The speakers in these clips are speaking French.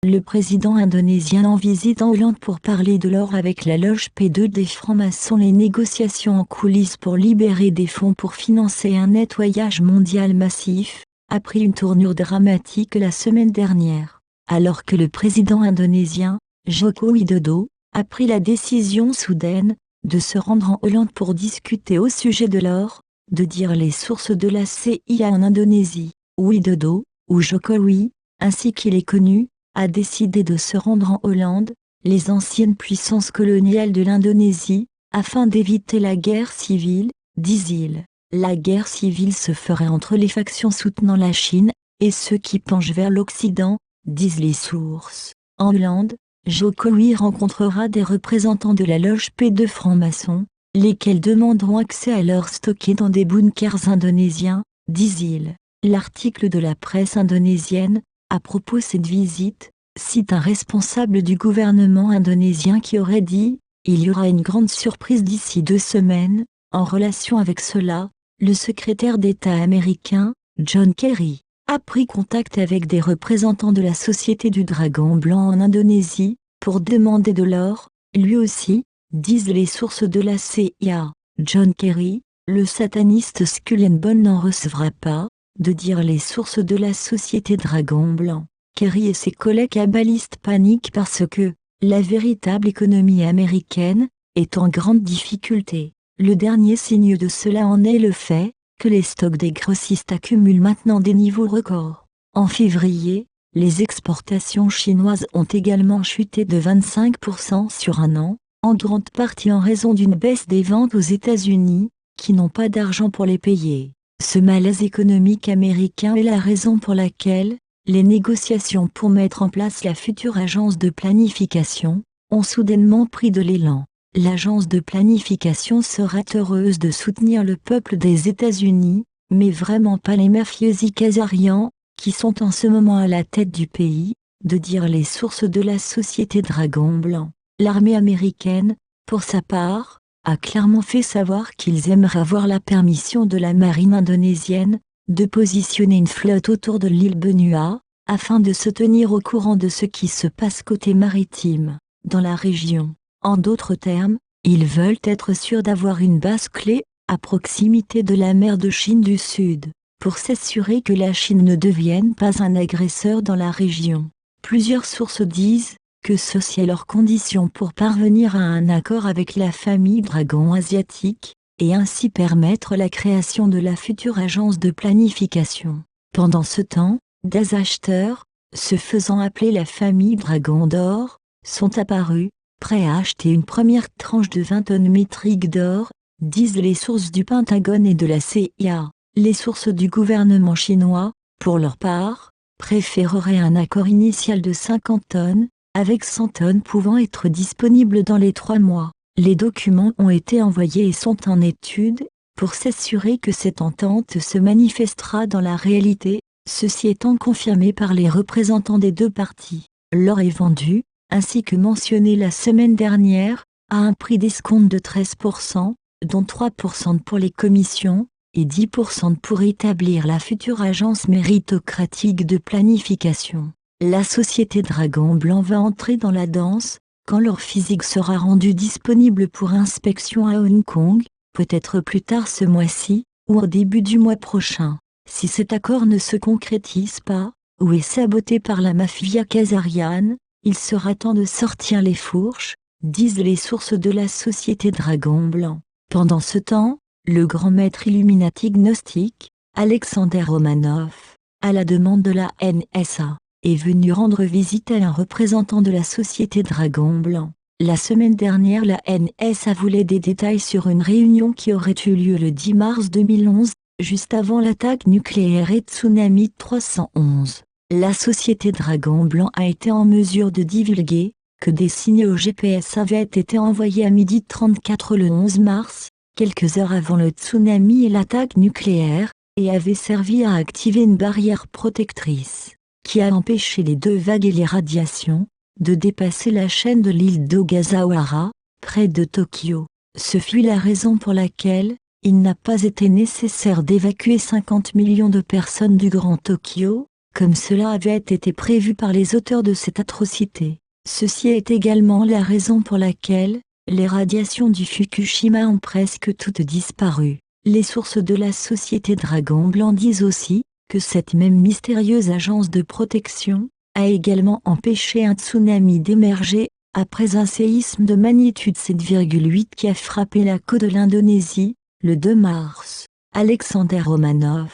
Le président indonésien en visite en Hollande pour parler de l'or avec la loge P2 des francs-maçons. Les négociations en coulisses pour libérer des fonds pour financer un nettoyage mondial massif a pris une tournure dramatique la semaine dernière, alors que le président indonésien, Joko Widodo, a pris la décision soudaine de se rendre en Hollande pour discuter au sujet de l'or, de dire les sources de la CIA en Indonésie. Widodo, ou Jokowi, ainsi qu'il est connu, a décidé de se rendre en Hollande, les anciennes puissances coloniales de l'Indonésie, afin d'éviter la guerre civile, disent-ils. La guerre civile se ferait entre les factions soutenant la Chine et ceux qui penchent vers l'Occident, disent les sources. En Hollande, Jokowi rencontrera des représentants de la loge P2 francs-maçons, lesquels demanderont accès à l'or stocké dans des bunkers indonésiens, disent-ils. L'article de la presse indonésienne, à propos de cette visite, cite un responsable du gouvernement indonésien qui aurait dit « Il y aura une grande surprise d'ici 2 semaines ». En relation avec cela, le secrétaire d'État américain, John Kerry, a pris contact avec des représentants de la Société du Dragon Blanc en Indonésie, pour demander de l'or, lui aussi, disent les sources de la CIA. John Kerry, le sataniste Skull and Bones n'en recevra pas, de dire les sources de la Société Dragon Blanc. Kerry et ses collègues kabbalistes paniquent parce que la véritable économie américaine est en grande difficulté. Le dernier signe de cela en est le fait que les stocks des grossistes accumulent maintenant des niveaux records. En février, les exportations chinoises ont également chuté de 25% sur un an, en grande partie en raison d'une baisse des ventes aux États-Unis, qui n'ont pas d'argent pour les payer. Ce malaise économique américain est la raison pour laquelle les négociations pour mettre en place la future agence de planification ont soudainement pris de l'élan. L'agence de planification sera heureuse de soutenir le peuple des États-Unis, mais vraiment pas les mafiosi khazarians, qui sont en ce moment à la tête du pays, de dire les sources de la Société Dragon Blanc. L'armée américaine, pour sa part, a clairement fait savoir qu'ils aimeraient avoir la permission de la marine indonésienne de positionner une flotte autour de l'île Benua, afin de se tenir au courant de ce qui se passe côté maritime, dans la région. En d'autres termes, ils veulent être sûrs d'avoir une base clé, à proximité de la mer de Chine du Sud, pour s'assurer que la Chine ne devienne pas un agresseur dans la région. Plusieurs sources disent que ceci est leur condition pour parvenir à un accord avec la famille Dragon asiatique, et ainsi permettre la création de la future agence de planification. Pendant ce temps, des acheteurs, se faisant appeler la famille Dragon d'or, sont apparus, prêts à acheter une première tranche de 20 tonnes métriques d'or, disent les sources du Pentagone et de la CIA. Les sources du gouvernement chinois, pour leur part, préféreraient un accord initial de 50 tonnes, avec 100 tonnes pouvant être disponibles dans les 3 mois. Les documents ont été envoyés et sont en étude, pour s'assurer que cette entente se manifestera dans la réalité, ceci étant confirmé par les représentants des 2 parties. L'or est vendu, ainsi que mentionné la semaine dernière, à un prix d'escompte de 13%, dont 3% pour les commissions, et 10% pour établir la future agence méritocratique de planification. La Société Dragon Blanc va entrer dans la danse, quand leur physique sera rendue disponible pour inspection à Hong Kong, peut-être plus tard ce mois-ci, ou au début du mois prochain. Si cet accord ne se concrétise pas, ou est saboté par la mafia khazariane, il sera temps de sortir les fourches, disent les sources de la Société Dragon Blanc. Pendant ce temps, le grand maître Illuminati gnostique, Alexander Romanov, à la demande de la NSA, est venu rendre visite à un représentant de la Société Dragon Blanc. La semaine dernière, la NSA voulait des détails sur une réunion qui aurait eu lieu le 10 mars 2011, juste avant l'attaque nucléaire et tsunami 311. La Société Dragon Blanc a été en mesure de divulguer que des signaux GPS avaient été envoyés à 12h34 le 11 mars, quelques heures avant le tsunami et l'attaque nucléaire, et avaient servi à activer une barrière protectrice, qui a empêché les 2 vagues et les radiations, de dépasser la chaîne de l'île d'Ogasawara, près de Tokyo. Ce fut la raison pour laquelle il n'a pas été nécessaire d'évacuer 50 millions de personnes du Grand Tokyo, comme cela avait été prévu par les auteurs de cette atrocité. Ceci est également la raison pour laquelle les radiations du Fukushima ont presque toutes disparu. Les sources de la société Dragon Blanc disent aussi que cette même mystérieuse agence de protection a également empêché un tsunami d'émerger après un séisme de magnitude 7,8 qui a frappé la côte de l'Indonésie le 2 mars. Alexander Romanov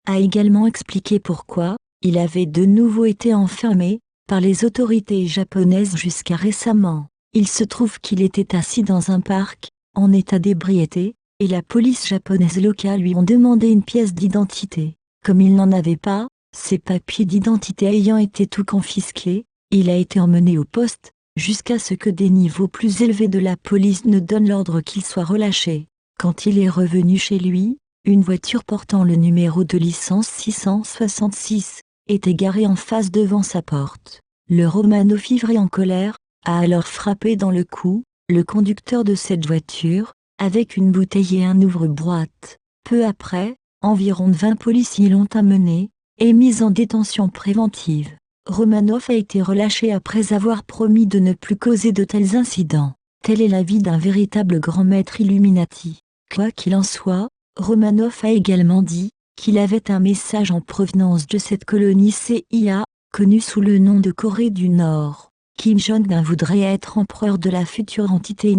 a également expliqué pourquoi il avait de nouveau été enfermé par les autorités japonaises jusqu'à récemment. Il se trouve qu'il était assis dans un parc, en état d'ébriété, et la police japonaise locale lui ont demandé une pièce d'identité. Comme il n'en avait pas, ses papiers d'identité ayant été tout confisqués, il a été emmené au poste, jusqu'à ce que des niveaux plus élevés de la police ne donnent l'ordre qu'il soit relâché. Quand il est revenu chez lui, une voiture portant le numéro de licence 666 était garée en face devant sa porte. Le Romanov, ivre en colère, a alors frappé dans le cou le conducteur de cette voiture, avec une bouteille et un ouvre-boîte. Peu après, environ 20 policiers l'ont amené et mis en détention préventive. Romanov a été relâché après avoir promis de ne plus causer de tels incidents. Tel est l'avis d'un véritable grand maître Illuminati. Quoi qu'il en soit, Romanov a également dit qu'il avait un message en provenance de cette colonie CIA, connue sous le nom de Corée du Nord. Kim Jong-un voudrait être empereur de la future entité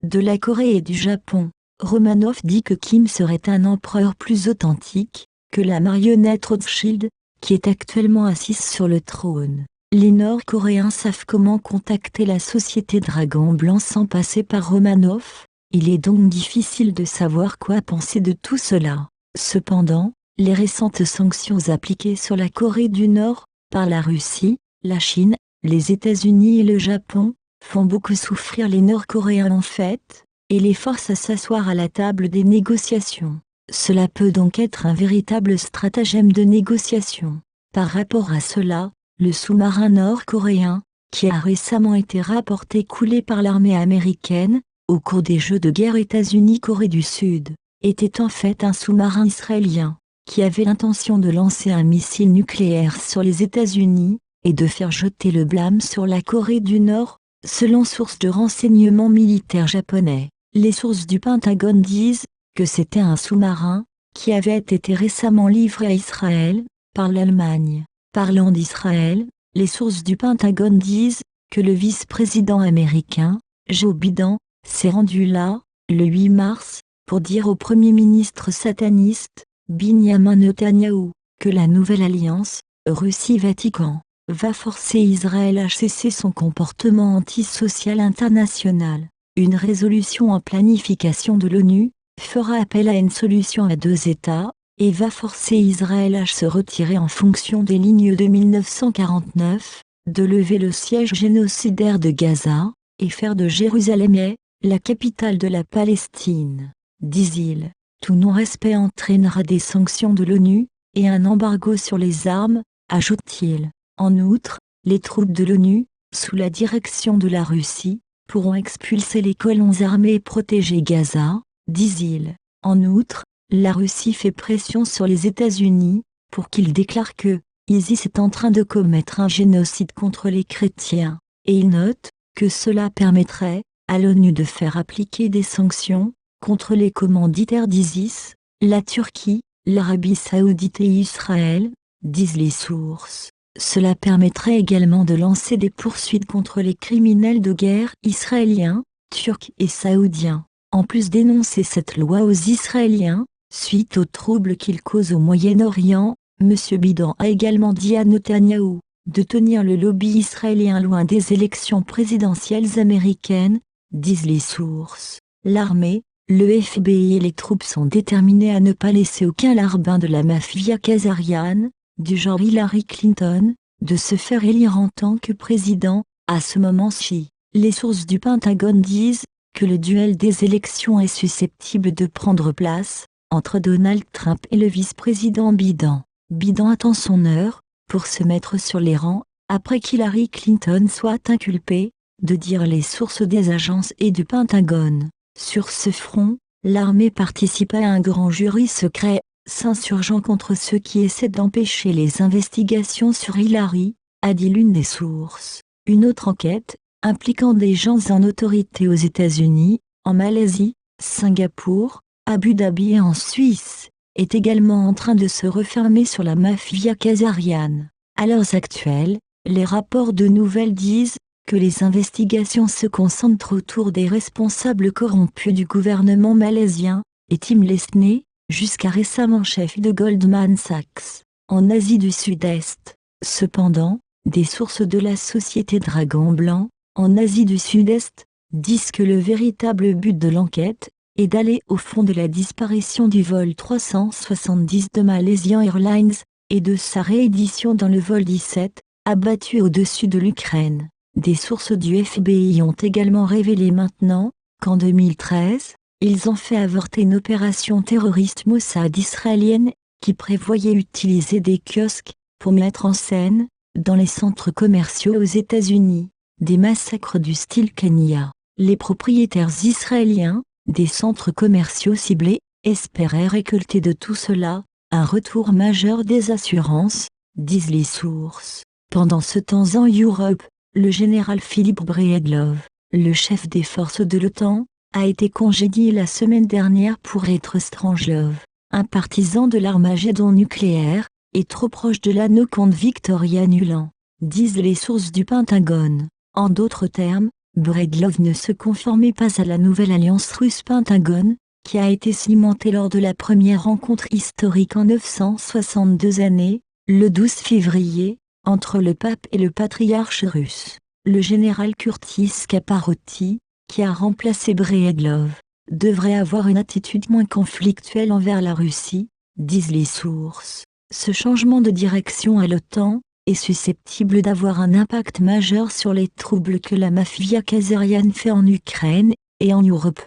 de la Corée et du Japon. Romanov dit que Kim serait un empereur plus authentique que la marionnette Rothschild, qui est actuellement assise sur le trône. Les Nord-Coréens savent comment contacter la société Dragon Blanc sans passer par Romanov. Il est donc difficile de savoir quoi penser de tout cela. Cependant, les récentes sanctions appliquées sur la Corée du Nord, par la Russie, la Chine, les États-Unis et le Japon, font beaucoup souffrir les Nord-Coréens en fait, et les forcent à s'asseoir à la table des négociations. Cela peut donc être un véritable stratagème de négociation. Par rapport à cela, le sous-marin nord-coréen, qui a récemment été rapporté coulé par l'armée américaine, au cours des Jeux de guerre États-Unis-Corée du Sud, était en fait un sous-marin israélien, qui avait l'intention de lancer un missile nucléaire sur les États-Unis, et de faire jeter le blâme sur la Corée du Nord, selon sources de renseignement militaire japonais. Les sources du Pentagone disent que c'était un sous-marin, qui avait été récemment livré à Israël, par l'Allemagne. Parlant d'Israël, les sources du Pentagone disent que le vice-président américain, Joe Biden, s'est rendu là, le 8 mars, pour dire au Premier ministre sataniste, Binyamin Netanyahou, que la nouvelle alliance, Russie-Vatican, va forcer Israël à cesser son comportement antisocial international. Une résolution en planification de l'ONU fera appel à une solution à deux États, et va forcer Israël à se retirer en fonction des lignes de 1949, de lever le siège génocidaire de Gaza, et faire de Jérusalem la capitale de la Palestine. Disent-ils, tout non-respect entraînera des sanctions de l'ONU, et un embargo sur les armes, ajoute-t-il. En outre, les troupes de l'ONU, sous la direction de la Russie, pourront expulser les colons armés et protéger Gaza, disent-ils. En outre, la Russie fait pression sur les États-Unis, pour qu'ils déclarent que ISIS est en train de commettre un génocide contre les chrétiens, et ils notent que cela permettrait à l'ONU de faire appliquer des sanctions contre les commanditaires d'ISIS, la Turquie, l'Arabie Saoudite et Israël, disent les sources. Cela permettrait également de lancer des poursuites contre les criminels de guerre israéliens, turcs et saoudiens. En plus d'énoncer cette loi aux Israéliens, suite aux troubles qu'ils causent au Moyen-Orient, M. Biden a également dit à Netanyahou de tenir le lobby israélien loin des élections présidentielles américaines, disent les sources. L'armée, le FBI et les troupes sont déterminés à ne pas laisser aucun larbin de la mafia khazariane, du genre Hillary Clinton, de se faire élire en tant que président, à ce moment-ci. Les sources du Pentagone disent que le duel des élections est susceptible de prendre place entre Donald Trump et le vice-président Biden. Biden attend son heure, pour se mettre sur les rangs, après qu'Hillary Clinton soit inculpée, de dire les sources des agences et du Pentagone. Sur ce front, l'armée participe à un grand jury secret, s'insurgeant contre ceux qui essaient d'empêcher les investigations sur Hillary, a dit l'une des sources. Une autre enquête, impliquant des gens en autorité aux États-Unis, en Malaisie, Singapour, Abu Dhabi et en Suisse, est également en train de se refermer sur la mafia khazariane. À l'heure actuelle, les rapports de nouvelles disent que les investigations se concentrent autour des responsables corrompus du gouvernement malaisien, et Tim Lesney, jusqu'à récemment chef de Goldman Sachs, en Asie du Sud-Est. Cependant, des sources de la société Dragon Blanc, en Asie du Sud-Est, disent que le véritable but de l'enquête est d'aller au fond de la disparition du vol 370 de Malaysian Airlines, et de sa réédition dans le vol 17, abattu au-dessus de l'Ukraine. Des sources du FBI ont également révélé maintenant qu'en 2013, ils ont fait avorter une opération terroriste Mossad israélienne qui prévoyait utiliser des kiosques pour mettre en scène, dans les centres commerciaux aux États-Unis, des massacres du style Kenya. Les propriétaires israéliens des centres commerciaux ciblés espéraient récolter de tout cela un retour majeur des assurances, disent les sources. Pendant ce temps en Europe, le général Philippe Breedlove, le chef des forces de l'OTAN, a été congédié la semaine dernière pour être Strangelove, un partisan de l'Armagédon nucléaire, et trop proche de l'anneau contre Victoria Nuland, disent les sources du Pentagone. En d'autres termes, Breedlove ne se conformait pas à la nouvelle alliance russe-Pentagone, qui a été cimentée lors de la première rencontre historique en 962 années, le 12 février, entre le pape et le patriarche russe. Le général Curtis Caparotti, qui a remplacé Breedlove, devrait avoir une attitude moins conflictuelle envers la Russie, disent les sources. Ce changement de direction à l'OTAN est susceptible d'avoir un impact majeur sur les troubles que la mafia khazariane fait en Ukraine et en Europe.